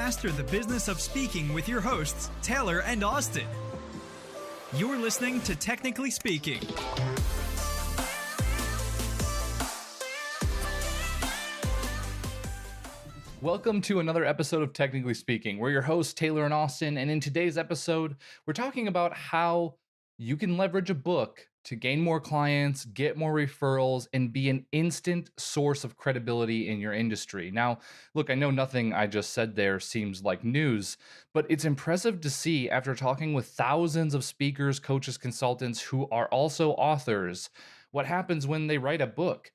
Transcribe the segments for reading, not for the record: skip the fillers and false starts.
Master the business of speaking with your hosts, Taylor and Austin. You're listening to Technically Speaking. Welcome to another episode of Technically Speaking. We're your hosts, Taylor and Austin, and in today's episode, we're talking about how you can leverage a book to gain more clients, get more referrals, and be an instant source of credibility in your industry. Now, look, I know nothing I just said there seems like news, but it's impressive to see after talking with thousands of speakers, coaches, consultants who are also authors, what happens when they write a book.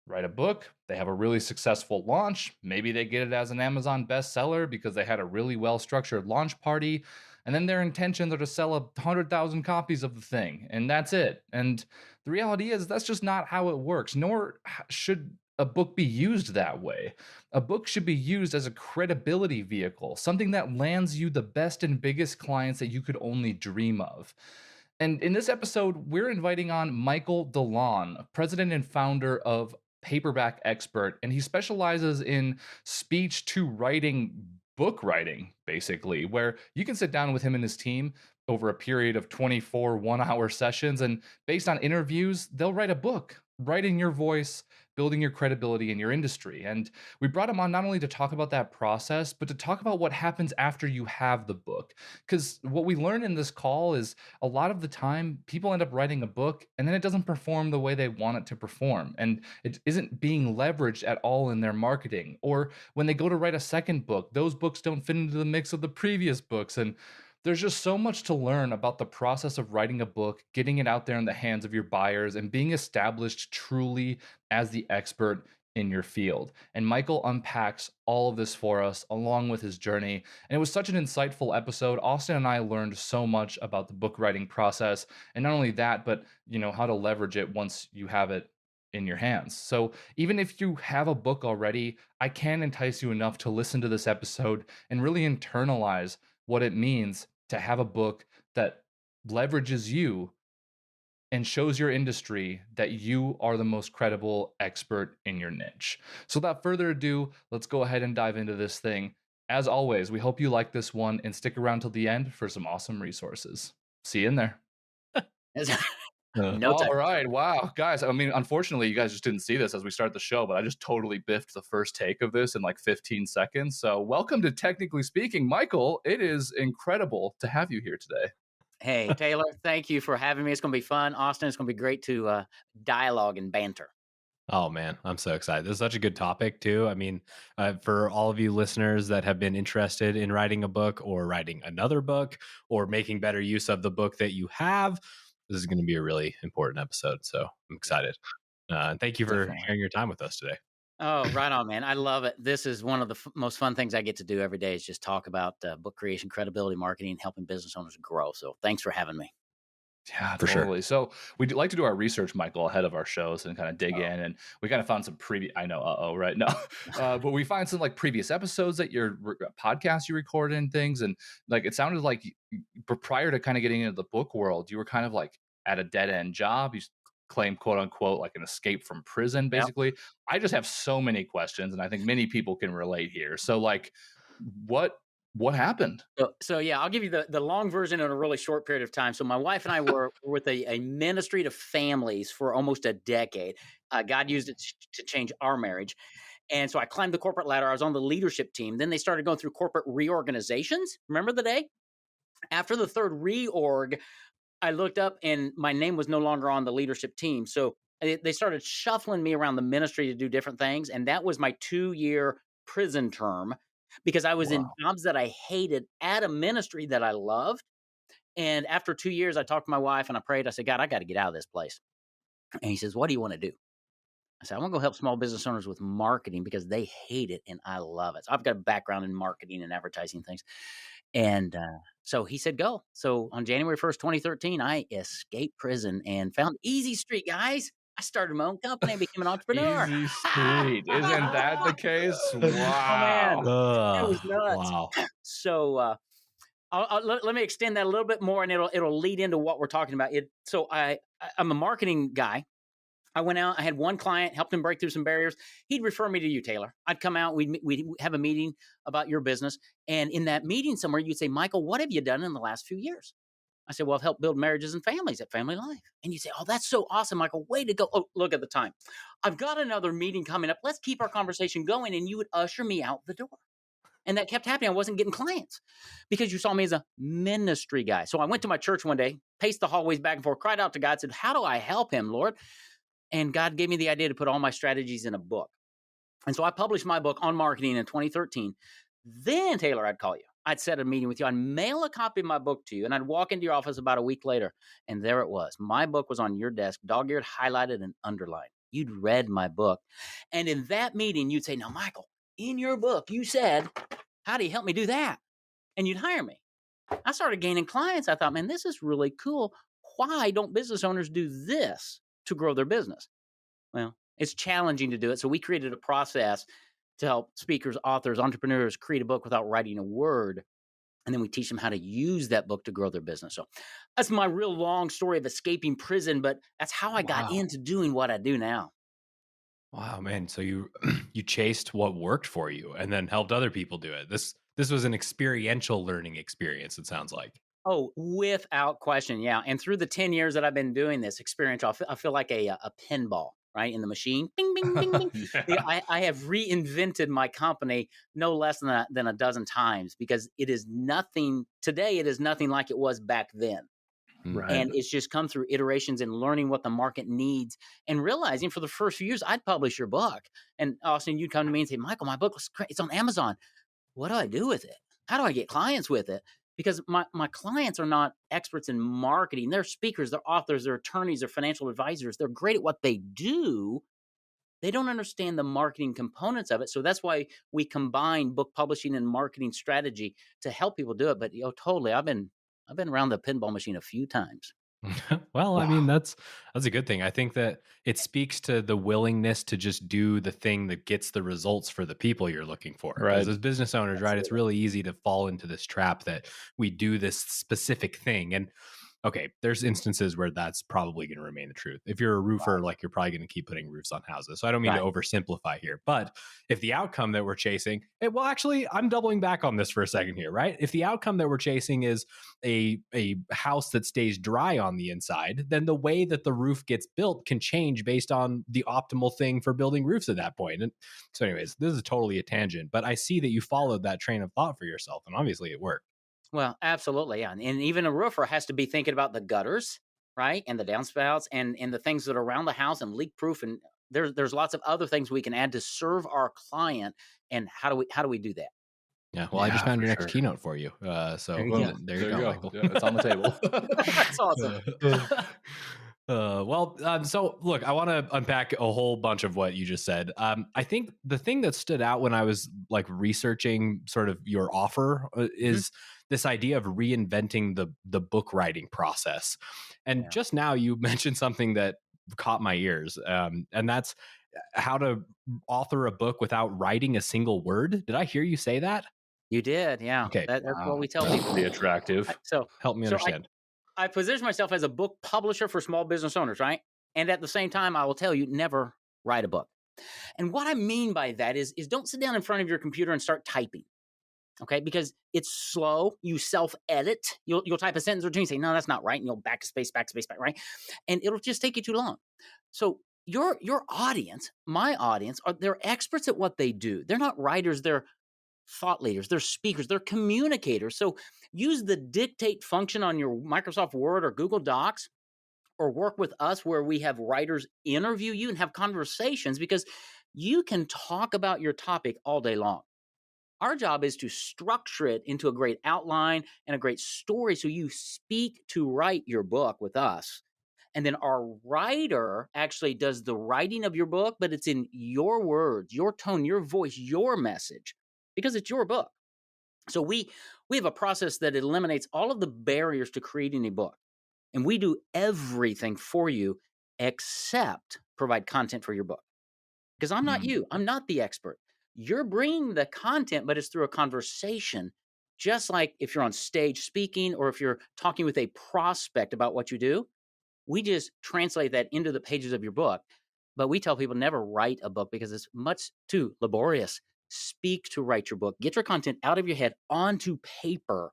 They have a really successful launch. Maybe they get it as an Amazon bestseller because they had a really well-structured launch party. And then their intentions are to sell 100,000 copies of the thing. And that's it. And the reality is that's just not how it works, nor should a book be used that way. A book should be used as a credibility vehicle, something that lands you the best and biggest clients that you could only dream of. And in this episode, we're inviting on Michael DeLon, president and founder of Paperback Expert, and he specializes in speech to writing, book writing, basically, where you can sit down with him and his team over a period of 24 one-hour sessions, and based on interviews, they'll write a book, writing your voice, building your credibility in your industry. And we brought him on not only to talk about that process, but to talk about what happens after you have the book. Because what we learned in this call is a lot of the time people end up writing a book and then it doesn't perform the way they want it to perform. And it isn't being leveraged at all in their marketing. Or when they go to write a second book, those books don't fit into the mix of the previous books. And there's just so much to learn about the process of writing a book, getting it out there in the hands of your buyers, and being established truly as the expert in your field. And Michael unpacks all of this for us along with his journey. And it was such an insightful episode. Austin and I learned so much about the book writing process. And not only that, but how to leverage it once you have it in your hands. So even if you have a book already, I can entice you enough to listen to this episode and really internalize what it means to have a book that leverages you and shows your industry that you are the most credible expert in your niche. So without further ado, let's go ahead and dive into this thing. As always, we hope you like this one and stick around till the end for some awesome resources. See you in there. All right. Wow. Guys, I mean, unfortunately, you guys just didn't see this as we start the show, but I just totally biffed the first take of this in like 15 seconds. So welcome to Technically Speaking. Michael, it is incredible to have you here today. Hey, Taylor, thank you for having me. It's going to be fun. Austin, it's going to be great to dialogue and banter. Oh, man, I'm so excited. This is such a good topic, too. I mean, for all of you listeners that have been interested in writing a book or writing another book or making better use of the book that you have, this is going to be a really important episode. So I'm excited. And thank you for sharing your time with us today. Oh, right on, man. I love it. This is one of the most fun things I get to do every day is just talk about book creation, credibility, marketing, helping business owners grow. So thanks for having me. Yeah, for totally. Sure. So we like to do our research, Michael, ahead of our shows and kind of dig in. And we kind of found some previous, I know, right? No, but we find some like previous episodes that your podcasts you recorded and things. And like, it sounded like prior to kind of getting into the book world, you were kind of like at a dead end job. You claim, quote unquote, like an escape from prison, basically. Yep. I just have so many questions and I think many people can relate here. So like, what happened? So yeah, I'll give you the long version in a really short period of time. So my wife and I were with a ministry to families for almost a decade. God used it to change our marriage. And so I climbed the corporate ladder. I was on the leadership team. Then they started going through corporate reorganizations. Remember the day? After the third reorg, I looked up and my name was no longer on the leadership team. So they started shuffling me around the ministry to do different things. And that was my 2-year prison term because I was in jobs that I hated at a ministry that I loved. And after 2 years, I talked to my wife and I prayed. I said, God, I got to get out of this place. And he says, what do you want to do? I said, I want to go help small business owners with marketing because they hate it and I love it. So I've got a background in marketing and advertising things. And so he said, go. So on January 1st, 2013, I escaped prison and found Easy Street, guys. I started my own company and became an entrepreneur. Easy Street. Isn't that the case? Wow. Oh, man. It was nuts. Wow. So let me extend that a little bit more and it'll lead into what we're talking about. So I'm a marketing guy. I went out, I had one client, helped him break through some barriers. He'd refer me to you, Taylor. I'd come out, we'd have a meeting about your business. And in that meeting somewhere, you'd say, Michael, what have you done in the last few years? I said, well, I've helped build marriages and families at Family Life. And you say, oh, that's so awesome, Michael. Way to go. Oh, look at the time. I've got another meeting coming up. Let's keep our conversation going. And you would usher me out the door. And that kept happening. I wasn't getting clients because you saw me as a ministry guy. So I went to my church one day, paced the hallways back and forth, cried out to God, said, how do I help him, Lord? And God gave me the idea to put all my strategies in a book. And so I published my book on marketing in 2013. Then, Taylor, I'd call you. I'd set a meeting with you. I'd mail a copy of my book to you, and I'd walk into your office about a week later, and there it was. My book was on your desk, dog-eared, highlighted, and underlined. You'd read my book. And in that meeting, you'd say, now, Michael, in your book, you said, how do you help me do that? And you'd hire me. I started gaining clients. I thought, man, this is really cool. Why don't business owners do this to grow their business? Well, it's challenging to do it. So we created a process to help speakers, authors, entrepreneurs create a book without writing a word. And then we teach them how to use that book to grow their business. So that's my real long story of escaping prison, but that's how I got into doing what I do now. Wow, man. So you you chased what worked for you and then helped other people do it. This was an experiential learning experience, it sounds like. Oh, without question. Yeah. And through the 10 years that I've been doing this experiential, I feel like a pinball, right? In the machine. Bing, bing, bing, bing. Yeah. I have reinvented my company no less than a dozen times because it is nothing today. It is nothing like it was back then. Right. And it's just come through iterations and learning what the market needs and realizing for the first few years, I'd publish your book. And Austin, you'd come to me and say, Michael, my book looks great. It's on Amazon. What do I do with it? How do I get clients with it? Because my clients are not experts in marketing. They're speakers, they're authors, they're attorneys, they're financial advisors. They're great at what they do. They don't understand the marketing components of it. So that's why we combine book publishing and marketing strategy to help people do it. But totally, I've been around the pinball machine a few times. Well, I mean, Wow. that's a good thing. I think that it speaks to the willingness to just do the thing that gets the results for the people you're looking for. Because Right. as business owners, right, it's really easy to fall into this trap that we do this specific thing. And okay, there's instances where that's probably going to remain the truth. If you're a roofer, like you're probably going to keep putting roofs on houses. So I don't mean to Right. oversimplify here, but if the outcome that we're chasing, well, actually, I'm doubling back on this for a second here, right? If the outcome that we're chasing is a house that stays dry on the inside, then the way that the roof gets built can change based on the optimal thing for building roofs at that point. And so, anyways, this is totally a tangent, but I see that you followed that train of thought for yourself, and obviously it worked. Well, absolutely, yeah. And even a roofer has to be thinking about the gutters, right? And the downspouts and the things that are around the house and leak proof. And there's lots of other things we can add to serve our client. And how do we do that? Yeah, well, I just Yeah, found for your next sure. keynote for you. So There you Well, go. there you go, Michael. Yeah, it's on the table. That's awesome. So look, I want to unpack a whole bunch of what you just said. I think the thing that stood out when I was like researching sort of your offer is this idea of reinventing the book writing process. And Yeah. just now you mentioned something that caught my ears, and that's how to author a book without writing a single word. Did I hear you say that? You did, yeah. Okay, That's what we tell That's people. pretty attractive. help me understand. I position myself as a book publisher for small business owners, right? And at the same time, I will tell you, never write a book. And what I mean by that is don't sit down in front of your computer and start typing. Okay, because it's slow. You self-edit. You'll type a sentence or two and say, no, that's not right. And you'll backspace, back, right? And it'll just take you too long. So your audience, my audience, they're experts at what they do. They're not writers, they're thought leaders, they're speakers, they're communicators. So use the dictate function on your Microsoft Word or Google Docs, or work with us where we have writers interview you and have conversations, because you can talk about your topic all day long. Our job is to structure it into a great outline and a great story so you speak to write your book with us. And then our writer actually does the writing of your book, but it's in your words, your tone, your voice, your message, because it's your book. So we have a process that eliminates all of the barriers to creating a book. And we do everything for you except provide content for your book. Because I'm not you. I'm not the expert. You're bringing the content, but it's through a conversation. Just like if you're on stage speaking or if you're talking with a prospect about what you do, we just translate that into the pages of your book. But we tell people never write a book because it's much too laborious. Speak to write your book. Get your content out of your head onto paper,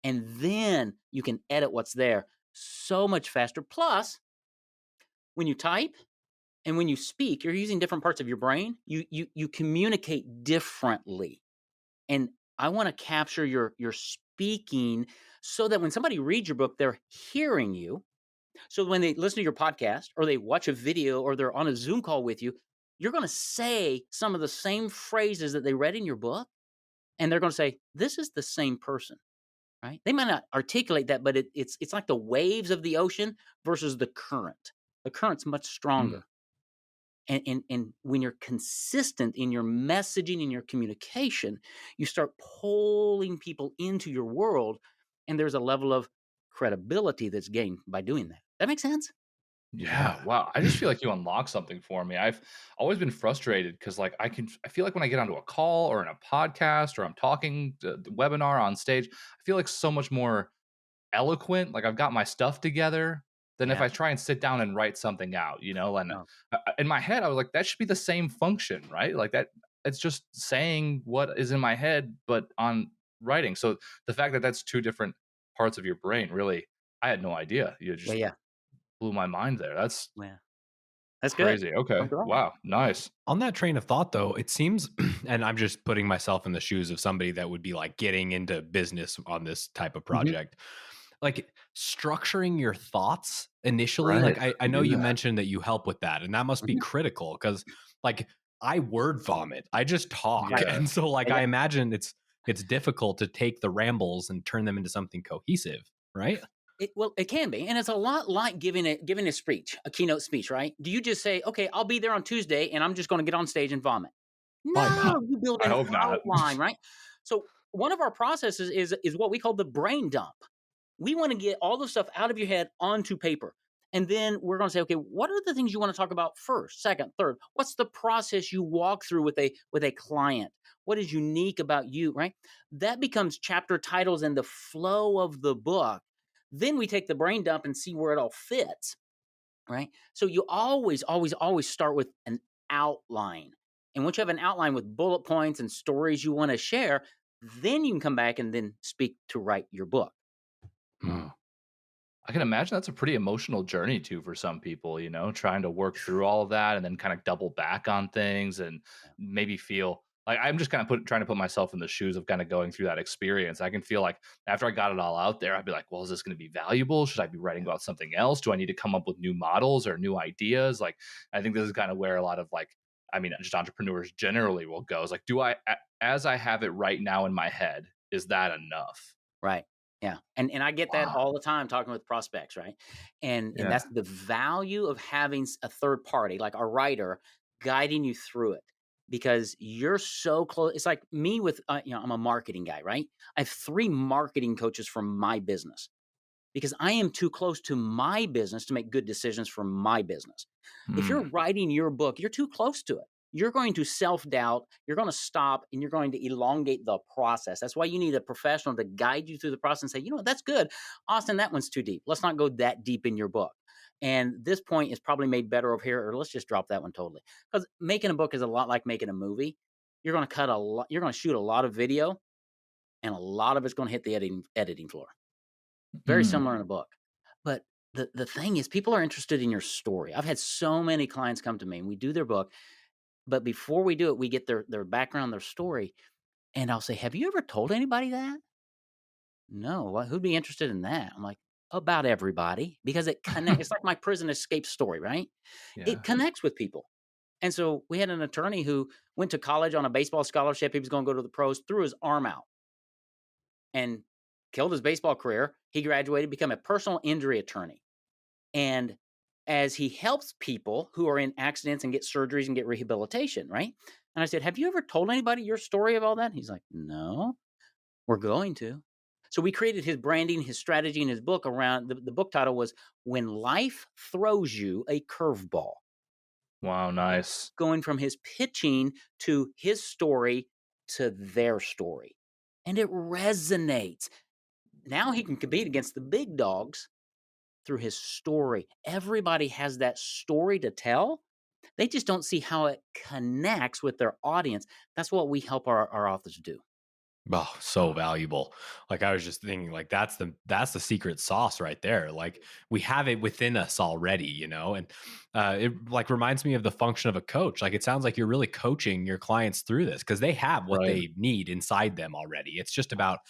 and then you can edit what's there so much faster. Plus, when you type and when you speak, you're using different parts of your brain. You communicate differently. And I want to capture your speaking so that when somebody reads your book, they're hearing you. So when they listen to your podcast or they watch a video or they're on a Zoom call with you, you're going to say some of the same phrases that they read in your book. And they're going to say, this is the same person, right? They might not articulate that, but it's like the waves of the ocean versus the current. The current's much stronger. And when you're consistent in your messaging and your communication, you start pulling people into your world, and there's a level of credibility that's gained by doing that. That makes sense? Yeah, wow. I just feel like you unlocked something for me. I've always been frustrated because like I feel like when I get onto a call or in a podcast or I'm talking to the webinar on stage, I feel like so much more eloquent, like I've got my stuff together than if Yeah. I try and sit down and write something out, you know? And Oh. in my head, I was like, that should be the same function, right? Like that, it's just saying what is in my head, but on writing. So the fact that that's two different parts of your brain, really, I had no idea. You just Yeah. blew my mind there. That's Yeah. That's crazy. good. Okay. I'm glad. Wow. Nice. On that train of thought, though, it seems, and I'm just putting myself in the shoes of somebody that would be like getting into business on this type of project. Like structuring your thoughts initially. Right. Like I know Do you that. mentioned that you help with that, and that must be critical because like I word vomit. I just talk. Yeah. And so like Yeah. I imagine it's difficult to take the rambles and turn them into something cohesive, right? It can be, and it's a lot like giving a speech, a keynote speech, right? Do you just say, "Okay, I'll be there on Tuesday, and I'm just going to get on stage and vomit"? Probably No, not. you build I an hope not. outline, right? So one of our processes is what we call the brain dump. We want to get all the stuff out of your head onto paper. And then we're going to say, okay, what are the things you want to talk about first, second, third? What's the process you walk through with a client? What is unique about you, right? That becomes chapter titles and the flow of the book. Then we take the brain dump and see where it all fits, right? So you always, always, always start with an outline. And once you have an outline with bullet points and stories you want to share, then you can come back and then speak to write your book. I can imagine that's a pretty emotional journey too for some people, you know, trying to work through all of that and then kind of double back on things and maybe feel like I'm just kind of trying to put myself in the shoes of kind of going through that experience. I can feel like after I got it all out there, I'd be like, well, is this going to be valuable? Should I be writing about something else? Do I need to come up with new models or new ideas? Like, I think this is kind of where a lot of like, I mean, just entrepreneurs generally will go is like, as I have it right now in my head, is that enough? Right. Yeah. And I get that Wow. all the time talking with prospects, right? And Yeah. that's the value of having a third party, like a writer, guiding you through it because you're so close. It's like me with, I'm a marketing guy, right? I have 3 marketing coaches for my business because I am too close to my business to make good decisions for my business. If you're writing your book, you're too close to it. You're going to self-doubt, you're going to stop, and you're going to elongate the process. That's why you need a professional to guide you through the process and say, you know what, that's good. Austin, that one's too deep. Let's not go that deep in your book. And this point is probably made better over here, or let's just drop that one totally. Because making a book is a lot like making a movie. You're going to cut a lot, you're going to shoot a lot of video, and a lot of it's going to hit the editing floor. Very similar in a book. But the thing is, people are interested in your story. I've had so many clients come to me, and we do their book. But before we do it, we get their background, their story. And I'll say, have you ever told anybody that? No. Who'd be interested in that? I'm like, about everybody, because it connects. It's like my prison escape story, right? Yeah. It connects with people. And so we had an attorney who went to college on a baseball scholarship. He was going to go to the pros, threw his arm out and killed his baseball career. He graduated, became a personal injury attorney. And as he helps people who are in accidents and get surgeries and get rehabilitation, right? And I said, have you ever told anybody your story of all that? And he's like, no, we're going to. So we created his branding, his strategy, and his book around, the book title was When Life Throws You a Curveball. Wow, nice. Going from his pitching to his story to their story. And it resonates. Now he can compete against the big dogs through his story. Everybody has that story to tell, They just don't see how it connects with their audience. That's what we help our authors do. Oh, so valuable. Like I was just thinking, like that's the secret sauce right there. Like we have it within us already, and it like reminds me of the function of a coach. Like it sounds like you're really coaching your clients through this because they have what Right. they need inside them already. It's just about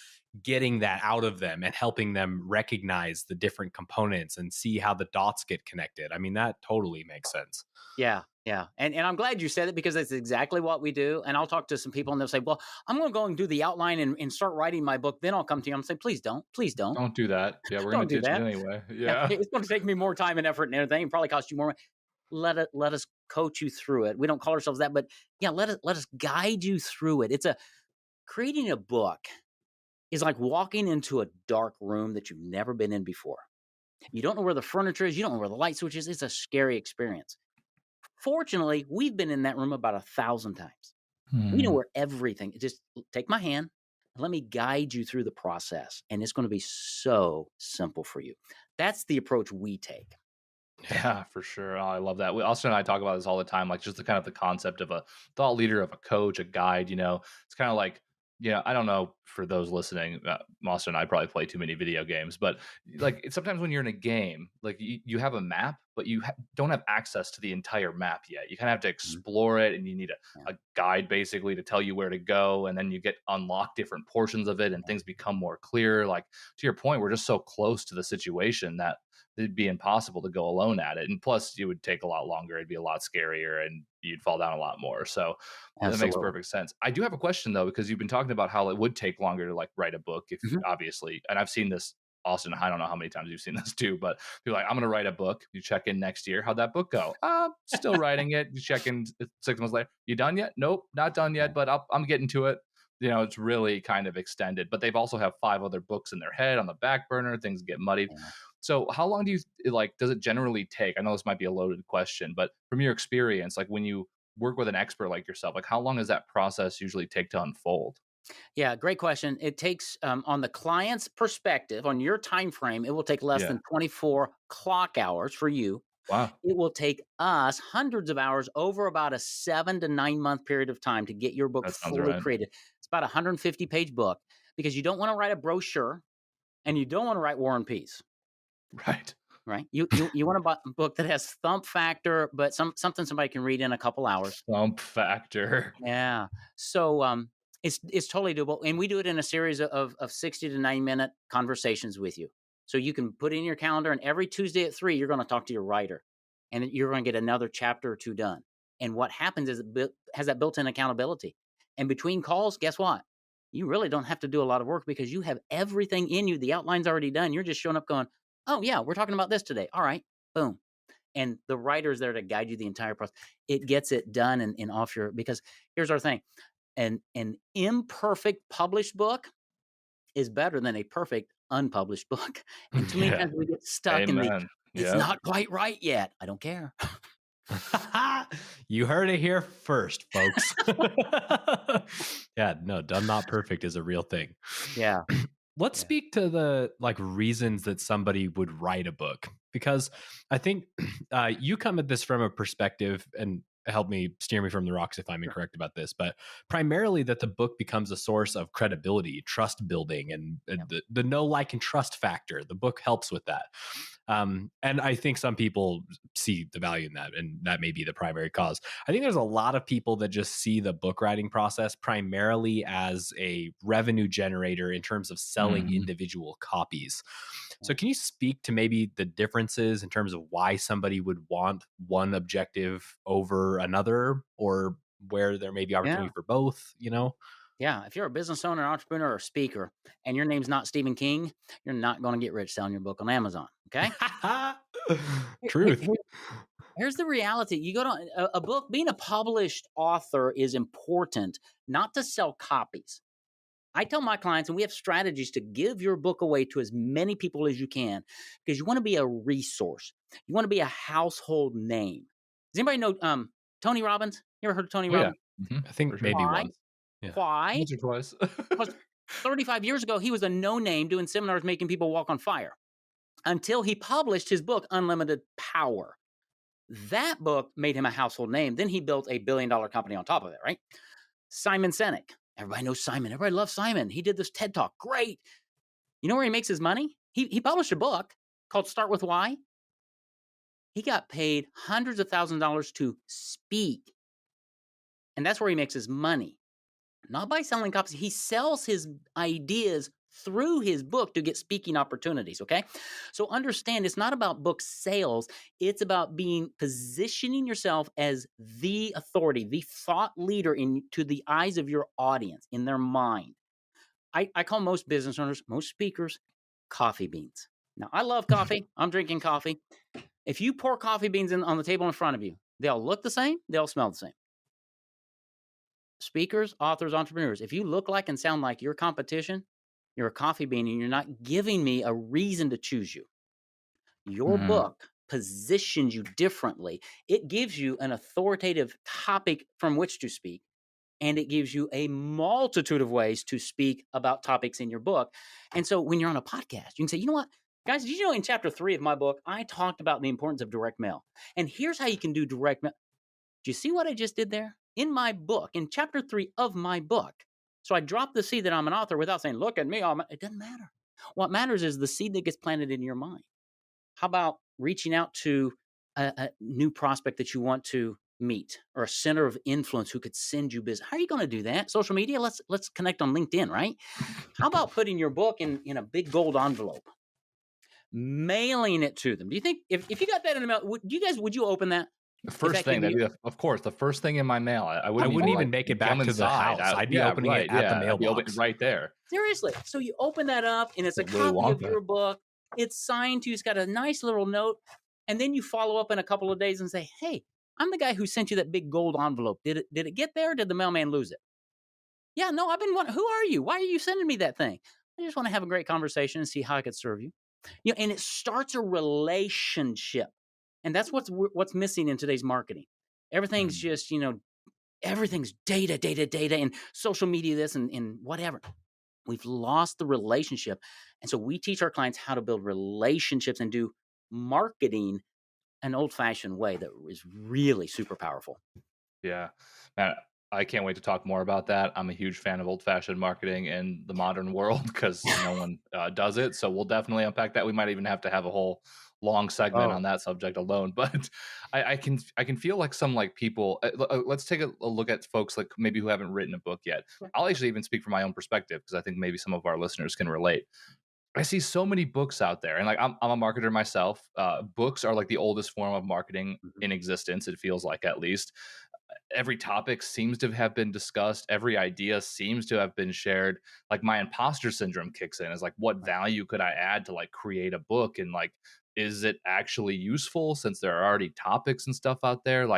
getting that out of them and helping them recognize the different components and see how the dots get connected. I mean, that totally makes sense. Yeah, yeah. And I'm glad you said it because that's exactly what we do. And I'll talk to some people and they'll say, well, I'm going to go and do the outline and start writing my book. Then I'll come to you. I'm saying, please don't. Please don't. Don't do that. Yeah, we're going Don't to do ditch it that. anyway. Yeah, Yeah. it's going to take me more time and effort and everything. Probably cost you more money. Let us coach you through it. We don't call ourselves that, but yeah, let us guide you through it. Creating a book is like walking into a dark room that you've never been in before. You don't know where the furniture is. You don't know where the light switch is. It's a scary experience. Fortunately, we've been in that room about 1,000 times. We know Hmm. where everything. Just take my hand and let me guide you through the process, and it's going to be so simple for you. That's the approach we take. Yeah, for sure. Oh, I love that. Austin and I talk about this all the time, like just the kind of the concept of a thought leader, of a coach, a guide. It's kind of like, I don't know for those listening, Austin and I probably play too many video games, but like sometimes when you're in a game, like you have a map, but you don't have access to the entire map yet. You kind of have to Mhm. explore it, and you need Yeah. a guide basically to tell you where to go, and then you get unlock different portions of it, and things become more clear. Like to your point, we're just so close to the situation that it'd be impossible to go alone at it. And plus, it would take a lot longer. It'd be a lot scarier and you'd fall down a lot more. So that makes Absolutely. perfect sense. I do have a question though, because you've been talking about how it would take longer to like write a book if Mhm. obviously, and I've seen this, Austin, I don't know how many times you've seen this too, but you're like, I'm going to write a book. You check in next year. How'd that book go? Still writing it. You check in 6 months later. You done yet? Nope, not done yet, but I'm getting to it. It's really kind of extended, but they've also have 5 other books in their head on the back burner. Things get muddied. Yeah. So how long do you like, does it generally take? I know this might be a loaded question, but from your experience, like when you work with an expert like yourself, like how long does that process usually take to unfold? Yeah, great question. It takes on the client's perspective, on your time frame, it will take less Yeah. than 24 clock hours for you. Wow. It will take us hundreds of hours over about a 7 to 9 month period of time to get your book That sounds fully right. created. It's about a 150-page book because you don't want to write a brochure and you don't want to write War and Peace, Right. right? You want a book that has thump factor, but something somebody can read in a couple hours. Thump factor. Yeah. So it's totally doable. And we do it in a series of 60 to 90 minute conversations with you. So you can put it in your calendar, and every Tuesday at 3, you're going to talk to your writer and you're going to get another chapter or 2 done. And what happens is it has that built-in accountability. And between calls, guess what? You really don't have to do a lot of work because you have everything in you. The outline's already done. You're just showing up going, oh yeah, we're talking about this today. All right, boom. And the writer's there to guide you the entire process. It gets it done and off your, because here's our thing. An imperfect published book is better than a perfect unpublished book. And too many Yeah. times we get stuck in Amen. it's Yeah. not quite right yet. I don't care. You heard it here first, folks. Yeah, no, done not perfect is a real thing. Yeah. Let's Yeah. speak to the like reasons that somebody would write a book, because I think you come at this from a perspective, and help me steer me from the rocks if I'm incorrect about this, but primarily that the book becomes a source of credibility, trust building, and the know, like, and trust factor. The book helps with that. And I think some people see the value in that, and that may be the primary cause. I think there's a lot of people that just see the book writing process primarily as a revenue generator in terms of selling Mhm. individual copies. So can you speak to maybe the differences in terms of why somebody would want one objective over another, or where there may be opportunity Yeah. for both, Yeah. If you're a business owner, entrepreneur, or speaker, and your name's not Stephen King, you're not going to get rich selling your book on Amazon. Okay. Truth. Here's the reality. You go to a book, being a published author is important, not to sell copies. I tell my clients, and we have strategies to give your book away to as many people as you can, because you want to be a resource. You want to be a household name. Does anybody know Tony Robbins? You ever heard of Tony Oh, yeah. Robbins? Mhm. I think For sure. maybe Why? once. Yeah. Why? Once or twice. Because 35 years ago, he was a no-name doing seminars making people walk on fire until he published his book, Unlimited Power. That book made him a household name. Then he built a $1 billion company on top of it, right? Simon Sinek. Everybody knows Simon. Everybody loves Simon. He did this TED Talk. Great. You know where he makes his money? He published a book called Start With Why. He got paid hundreds of thousands of dollars to speak. And that's where he makes his money. Not by selling copies. He sells his ideas through his book to get speaking opportunities, okay? So understand, it's not about book sales. It's about positioning yourself as the authority, the thought leader to the eyes of your audience, in their mind. I call most business owners, most speakers, coffee beans. Now, I love coffee. I'm drinking coffee. If you pour coffee beans on the table in front of you, they'll look the same. They'll smell the same. Speakers, authors, entrepreneurs, if you look like and sound like your competition, you're a coffee bean and you're not giving me a reason to choose you. Your book positions you differently. It gives you an authoritative topic from which to speak, and it gives you a multitude of ways to speak about topics in your book. And so when you're on a podcast, you can say, you know what, guys, did you know in chapter 3 of my book, I talked about the importance of direct mail. And here's how you can do direct mail. Do you see what I just did there? In my book, in chapter 3 of my book. So I dropped the seed that I'm an author without saying, look at me. It doesn't matter. What matters is the seed that gets planted in your mind. How about reaching out to a new prospect that you want to meet, or a center of influence who could send you business? How are you going to do that? Social media? Let's connect on LinkedIn, right? How about putting your book in a big gold envelope, mailing it to them? Do you think if you got that in the mail, would you open that? The first thing, of course, the first thing in my mail. I wouldn't even make it back to the house. I'd be opening it at the mailbox right there. Seriously. So you open that up, and it's a copy of your book. It's signed to you. It's got a nice little note. And then you follow up in a couple of days and say, hey, I'm the guy who sent you that big gold envelope. Did it get there? Or did the mailman lose it? Yeah, no, I've been wondering, who are you? Why are you sending me that thing? I just want to have a great conversation and see how I could serve you. And it starts a relationship. And that's what's missing in today's marketing. Everything's just, everything's data, and social media this and whatever. We've lost the relationship. And so we teach our clients how to build relationships and do marketing an old-fashioned way that is really super powerful. Yeah. Man, I can't wait to talk more about that. I'm a huge fan of old-fashioned marketing in the modern world because no one does it. So we'll definitely unpack that. We might even have to have a whole long segment on that subject alone. But I can feel like some people. Let's take a look at folks like maybe who haven't written a book yet. I'll actually even speak from my own perspective because I think maybe some of our listeners can relate. I see so many books out there, and I'm a marketer myself. Books are like the oldest form of marketing in existence. It feels like, at least. Every topic seems to have been discussed. Every idea seems to have been shared. Like, my imposter syndrome kicks in. Is like, what value could I add to create a book? And is it actually useful since there are already topics and stuff out there?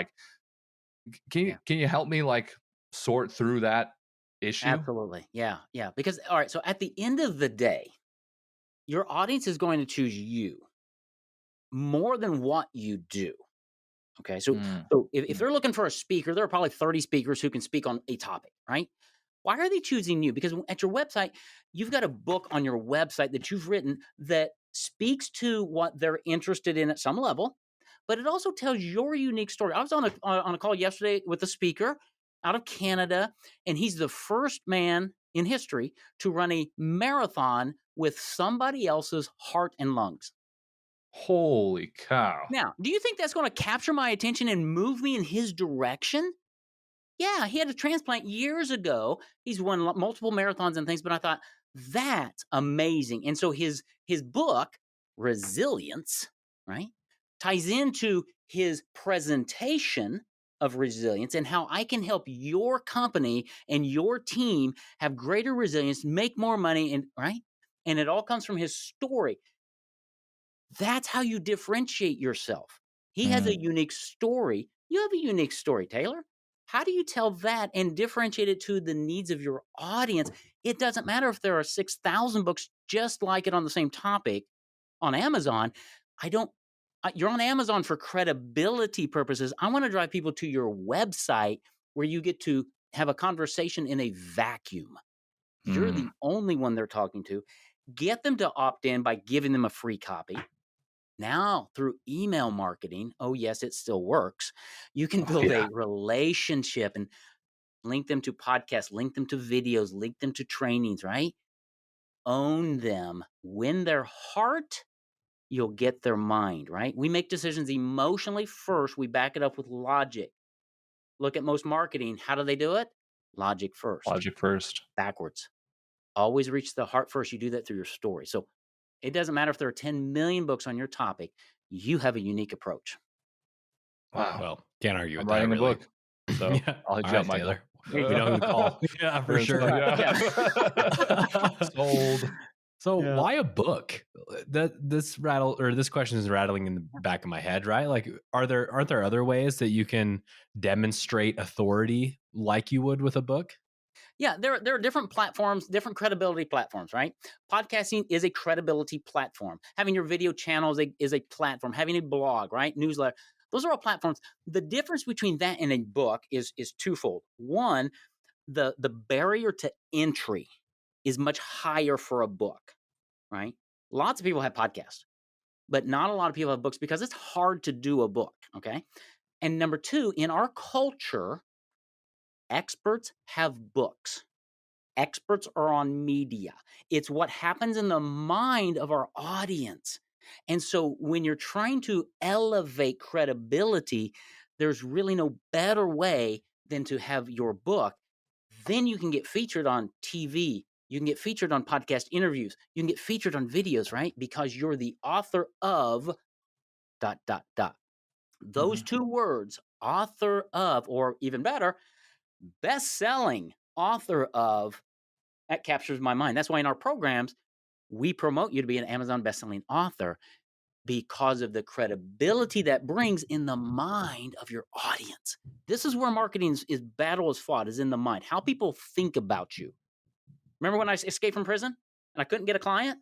Can you help me sort through that issue? Absolutely. Yeah. Because, all right. So at the end of the day, your audience is going to choose you more than what you do. Okay. So if they're looking for a speaker, there are probably 30 speakers who can speak on a topic, right? Why are they choosing you? Because at your website, you've got a book on your website that you've written that speaks to what they're interested in at some level, but it also tells your unique story. I was on a call yesterday with a speaker out of Canada, and he's the first man in history to run a marathon with somebody else's heart and lungs. Holy cow. Now, do you think that's going to capture my attention and move me in his direction? Yeah, he had a transplant years ago. He's won multiple marathons and things, but I thought, that's amazing. And so his book, Resilience, right, ties into his presentation of resilience and how I can help your company and your team have greater resilience, make more money, and right? And it all comes from his story. That's how you differentiate yourself. He has a unique story. You have a unique story, Taylor. How do you tell that and differentiate it to the needs of your audience? It doesn't matter if there are 6,000 books just like it on the same topic on Amazon. You're on Amazon for credibility purposes. I want to drive people to your website where you get to have a conversation in a vacuum. You're the only one they're talking to. Get them to opt in by giving them a free copy. Now, through email marketing, oh, yes, it still works. You can build a relationship and link them to podcasts, link them to videos, link them to trainings, right? Own them. Win their heart, you'll get their mind, right? We make decisions emotionally first. We back it up with logic. Look at most marketing. How do they do it? Logic first. Logic first. Backwards. Always reach the heart first. You do that through your story. So it doesn't matter if there are 10 million books on your topic. You have a unique approach. Wow. Well, can't argue I'm with that. writing a Really. book. So Yeah. I'll hit All you right, up, Michael. Taylor. We know who to call. Yeah, for sure. Yeah. Sold. So Yeah. why a book? This question is rattling in the back of my head, right? Like, aren't there other ways that you can demonstrate authority like you would with a book? Yeah, there are different platforms, different credibility platforms, right? Podcasting is a credibility platform. Having your video channel is a platform. Having a blog, right? Newsletter. Those are all platforms. The difference between that and a book is twofold. One, the barrier to entry is much higher for a book, right? Lots of people have podcasts, but not a lot of people have books because it's hard to do a book, okay? And number two, in our culture, experts have books. Experts are on media. It's what happens in the mind of our audience. And so when you're trying to elevate credibility, there's really no better way than to have your book. Then you can get featured on TV. You can get featured on podcast interviews. You can get featured on videos, right? Because you're the author of ... Those two words, author of, or even better, best-selling author of, that captures my mind. That's why in our programs, we promote you to be an Amazon best-selling author because of the credibility that brings in the mind of your audience. This is where marketing is battle is fought, is in the mind. How people think about you. Remember when I escaped from prison and I couldn't get a client?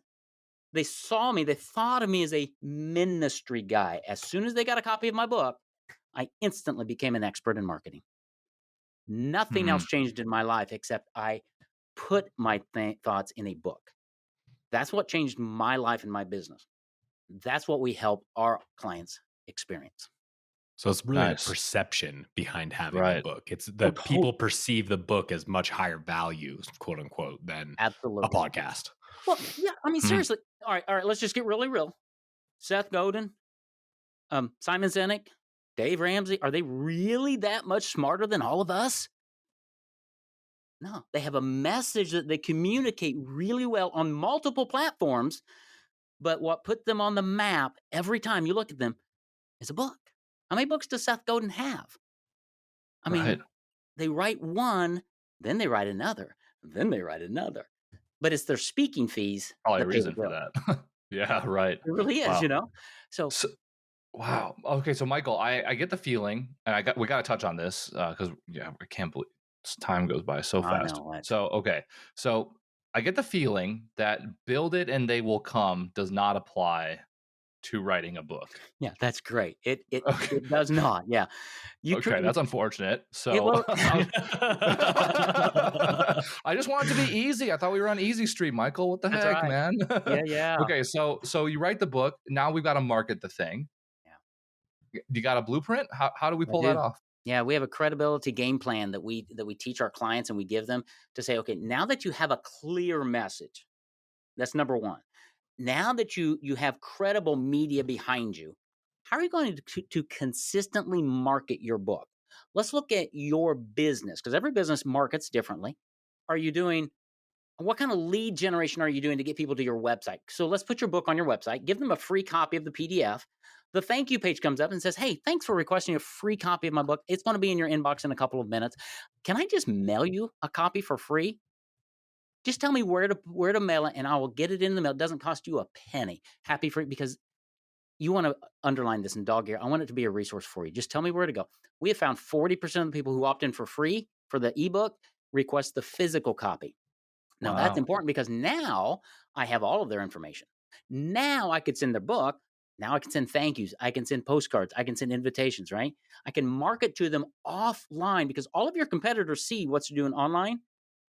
They saw me, they thought of me as a ministry guy. As soon as they got a copy of my book, I instantly became an expert in marketing. Nothing else changed in my life except I put my thoughts in a book. That's what changed my life and my business. That's what we help our clients experience. So it's really Nice. a perception behind having a Right. book. It's that people perceive the book as much higher value, quote unquote, than Absolutely. a podcast. Well, yeah, I mean, seriously. All right, let's just get really real. Seth Godin, Simon Sinek, Dave Ramsey, are they really that much smarter than all of us? No, they have a message that they communicate really well on multiple platforms, but what put them on the map every time you look at them is a book. How many books does Seth Godin have? I mean, they write one, then they write another, then they write another. But it's their speaking fees. Probably a that pay the reason for bill. that. Yeah, right. It really is, Wow. you know? So Wow. Okay, so Michael, I get the feeling, and we got to touch on this because I can't believe time goes by so I fast. know, right? So I get the feeling that build it and they will come does not apply to writing a book. Yeah, that's great. It Okay. it does not. Yeah. Okay, that's unfortunate. So will- I just want it to be easy. I thought we were on Easy Street, Michael. What the That's heck, right. man? Yeah. Okay, so you write the book. Now we've got to market the thing. Yeah. You got a blueprint? How do we I pull do. that off? Yeah, we have a credibility game plan that we teach our clients and we give them to say, okay, now that you have a clear message, that's number one. Now that you have credible media behind you, how are you going to consistently market your book? Let's look at your business because every business markets differently. What kind of lead generation are you doing to get people to your website? So let's put your book on your website, give them a free copy of the PDF. The thank you page comes up and says, hey, thanks for requesting a free copy of my book. It's going to be in your inbox in a couple of minutes. Can I just mail you a copy for free? Just tell me where to mail it and I will get it in the mail. It doesn't cost you a penny. Happy free, because you want to underline this in dog ear. I want it to be a resource for you. Just tell me where to go. We have found 40% of the people who opt in for free for the ebook request the physical copy. Now that's important because now I have all of their information. Now I could send their book. Now I can send thank yous. I can send postcards. I can send invitations, right? I can market to them offline because all of your competitors see what's doing online.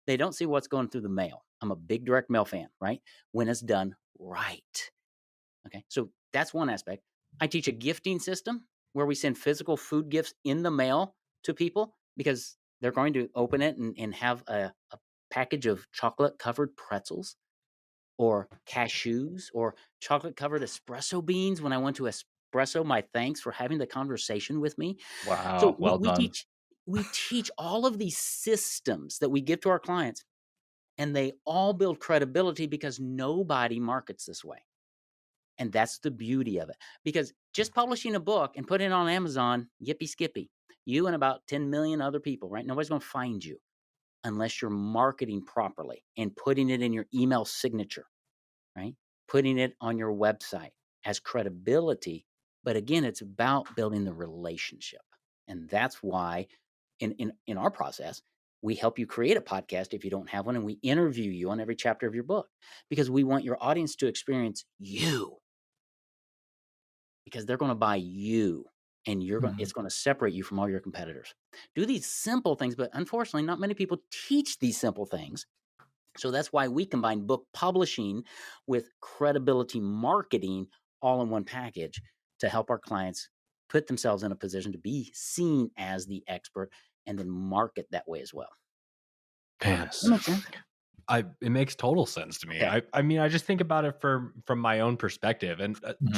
They don't see what's going through the mail. I'm a big direct mail fan, right? When it's done right. Okay. So That's one aspect. I teach a gifting system where we send physical food gifts in the mail to people because they're going to open it and have a package of chocolate covered pretzels or cashews or chocolate covered espresso beans when I went to espresso. My thanks for having the conversation with me. So Wow. we, Well we done. teach we teach all of these systems that we give to our clients, and they all build credibility because nobody markets this way. And that's the beauty of it. Because just publishing a book and putting it on Amazon, yippee skippy, you and about 10 million other people, right? Nobody's going to find you unless you're marketing properly and putting it in your email signature, right? Putting it on your website as credibility. But again, it's about building the relationship. And that's why in our process, we help you create a podcast if you don't have one, and we interview you on every chapter of your book because we want your audience to experience you, because they're going to buy you, and it's going to separate you from all your competitors. Do these simple things, but unfortunately, not many people teach these simple things. So that's why we combine book publishing with credibility marketing all in one package to help our clients put themselves in a position to be seen as the expert and then market that way as well. Man, Does that make sense? it makes total sense to me. Okay. I mean, I just think about it from my own perspective, and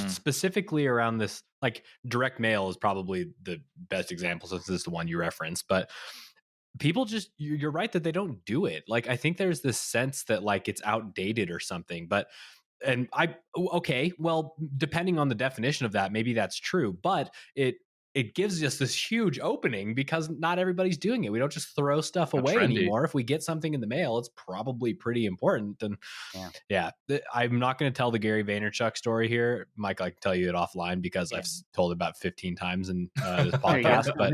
specifically around this, like direct mail is probably the best example since this is the one you referenced. But people just, you're right that they don't do it. Like, I think there's this sense that like it's outdated or something. But okay, well, depending on the definition of that, maybe that's true. But it gives us this huge opening because not everybody's doing it. We don't just throw stuff away trendy. anymore. If we get something in the mail, it's probably pretty important. And I'm not going to tell the Gary Vaynerchuk story here. Mike, I can tell you it offline because I've told it about 15 times in this podcast. But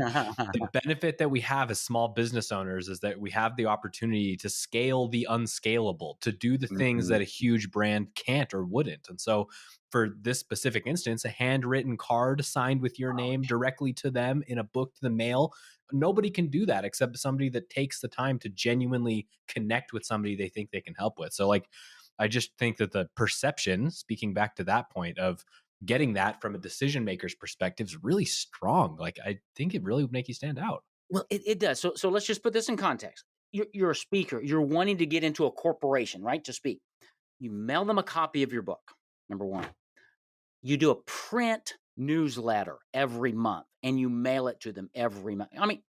the benefit that we have as small business owners is that we have the opportunity to scale the unscalable, to do the things that a huge brand can't or wouldn't. And so for this specific instance, a handwritten card signed with your name directly to them in a book to the mail, nobody can do that except somebody that takes the time to genuinely connect with somebody they think they can help with. So like, I just think that the perception, speaking back to that point of getting that from a decision maker's perspective, is really strong. Like, I think it really would make you stand out. Well, it does. So let's just put this in context. You're a speaker. You're wanting to get into a corporation, right, to speak. You mail them a copy of your book, number one. You do a print newsletter every month, and you mail it to them every month. I mean,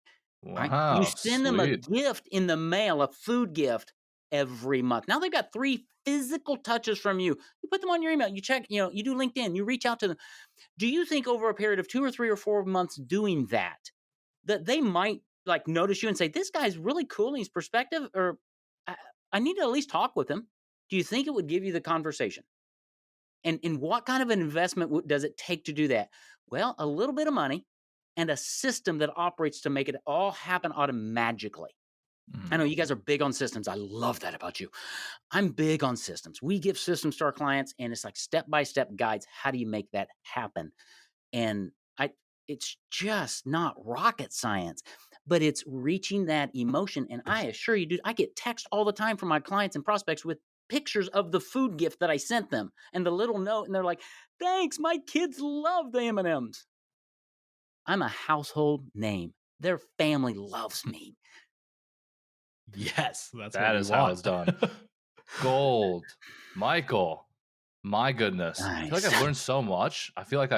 Wow, you send them a gift in the mail, a food gift every month. Now they've got 3 physical touches from you. You put them on your email. You check, you do LinkedIn. You reach out to them. Do you think over a period of 2 or 3 or 4 months doing that they might like notice you and say, this guy's really cool in his perspective, or I need to at least talk with him? Do you think it would give you the conversation? And what kind of an investment does it take to do that? Well, a little bit of money and a system that operates to make it all happen automatically. I know you guys are big on systems. I love that about you. I'm big on systems. We give systems to our clients, and it's like step-by-step guides. How do you make that happen? And it's just not rocket science, but it's reaching that emotion. And I assure you, dude, I get text all the time from my clients and prospects with pictures of the food gift that I sent them and the little note. And they're like, thanks, my kids love the M&Ms. I'm a household name. Their family loves me. Yes, that is how it's done. Gold. Michael, my goodness. Nice. I feel like I've learned so much. I feel like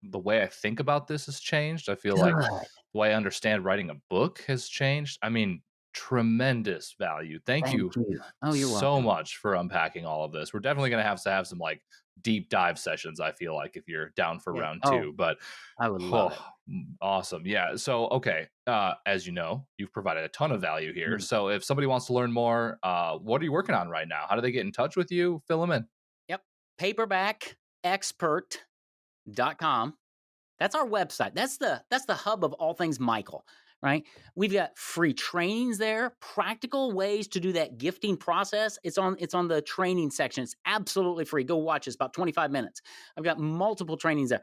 the way I think about this has changed. I feel like the way I understand writing a book has changed. I mean, tremendous value. Thank you. Oh, you're so welcome. much for unpacking all of this. We're definitely going to have some like deep dive sessions, I feel like, if you're down for round 2. But I would love it. Awesome. Yeah. So, okay. As you know, you've provided a ton of value here. So if somebody wants to learn more, what are you working on right now? How do they get in touch with you? Fill them in. Yep. Paperbackexpert.com. That's our website. That's the hub of all things Michael, right? We've got free trainings there, practical ways to do that gifting process. It's on the training section. It's absolutely free. Go watch. It's about 25 minutes. I've got multiple trainings there.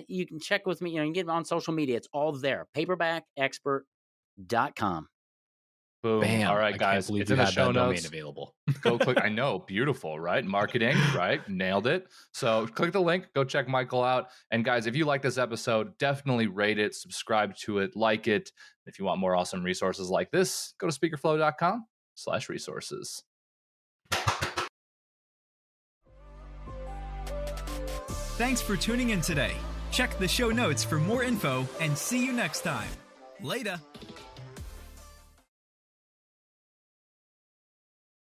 You can check with me. You can get it on social media. It's all there. Paperbackexpert.com. Boom. Bam. All right, I can't guys. believe It's you in the had show that domain notes. available. Go click. I know. Beautiful, right? Marketing, right? Nailed it. So click the link. Go check Michael out. And guys, if you like this episode, definitely rate it, subscribe to it, like it. If you want more awesome resources like this, go to speakerflow.com/resources. Thanks for tuning in today. Check the show notes for more info and see you next time. Later.